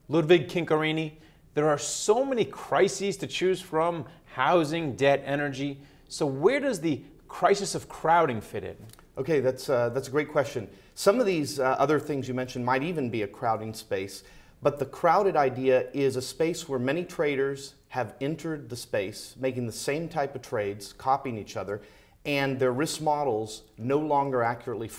Ludwig Kincarini, there are so many crises to choose from: housing, debt, energy. So where does the crisis of crowding fit in? Okay, that's a great question. Some of these other things you mentioned might even be a crowding space, but the crowded idea is a space where many traders have entered the space, making the same type of trades, copying each other, and their risk models no longer accurately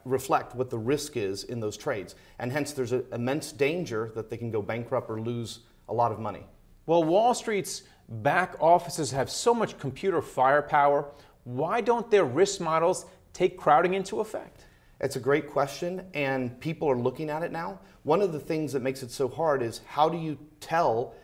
reflect what the risk is in those trades. And hence there's an immense danger that they can go bankrupt or lose a lot of money. Well, Wall Street's back offices have so much computer firepower. Why don't their risk models take crowding into effect? It's a great question, and people are looking at it now. One of the things that makes it so hard is how do you tell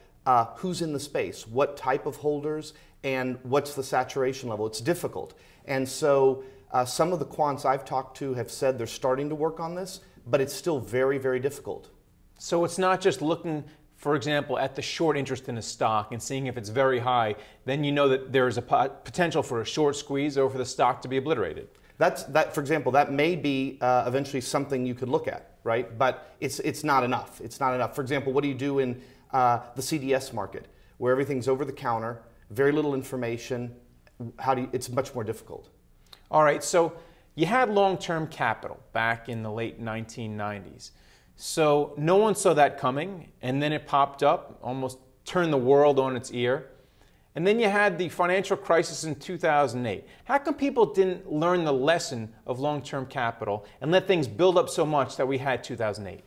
who's in the space, what type of holders, and what's the saturation level? It's difficult. And so some of the quants I've talked to have said they're starting to work on this, but it's still very, very difficult. So it's not just looking, for example, at the short interest in a stock and seeing if it's very high, then you know that there's a potential for a short squeeze or for the stock to be obliterated. For example, that may be eventually something you could look at, right? But it's not enough. It's not enough. For example, what do you do in the CDS market, where everything's over the counter, very little information? It's much more difficult. All right, so you had long-term capital back in the late 1990s. So no one saw that coming, and then it popped up, almost turned the world on its ear. And then you had the financial crisis in 2008. How come people didn't learn the lesson of long-term capital and let things build up so much that we had 2008?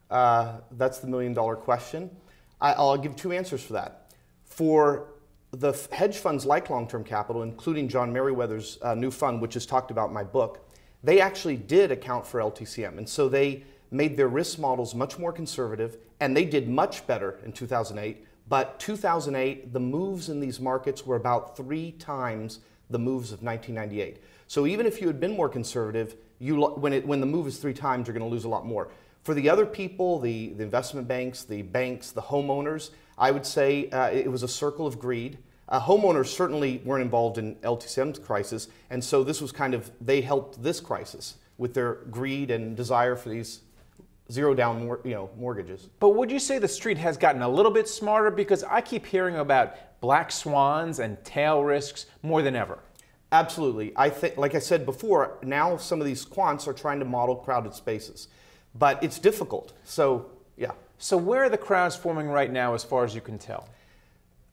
That's the million-dollar question. I'll give two answers for that. For the hedge funds like long-term capital, including John Meriwether's new fund, which is talked about in my book, they actually did account for LTCM. And so they made their risk models much more conservative, and they did much better in 2008. But 2008, the moves in these markets were about 3 times the moves of 1998. So even if you had been more conservative, when the move is 3 times, you're going to lose a lot more. For the other people, the investment banks, the homeowners, I would say it was a circle of greed. Homeowners certainly weren't involved in LTCM's crisis, and so this was they helped this crisis with their greed and desire for these zero-down mortgages. But would you say the street has gotten a little bit smarter? Because I keep hearing about black swans and tail risks more than ever. Absolutely. I think, like I said before, now some of these quants are trying to model crowded spaces. But it's difficult. So, yeah. So where are the crowds forming right now as far as you can tell?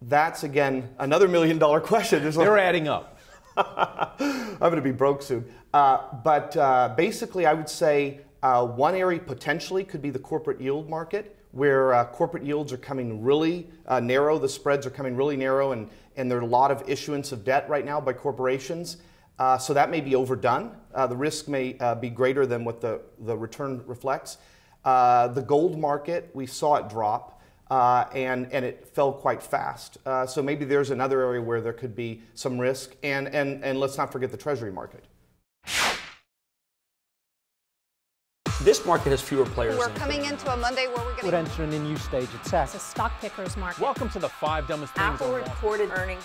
That's, again, another million-dollar question. They're adding up. I'm going to be broke soon. But basically, I would say one area potentially could be the corporate yield market, where corporate yields are coming really narrow. The spreads are coming really narrow, and there are a lot of issuance of debt right now by corporations. So that may be overdone. The risk may be greater than what the return reflects. The gold market, we saw it drop, and it fell quite fast. So maybe there's another area where there could be some risk. And let's not forget the Treasury market. This market has fewer players. We're coming into a Monday where we're would enter in a new stage of tech. It's a stock picker's market. Welcome to the 5 dumbest things. Apple reported earnings.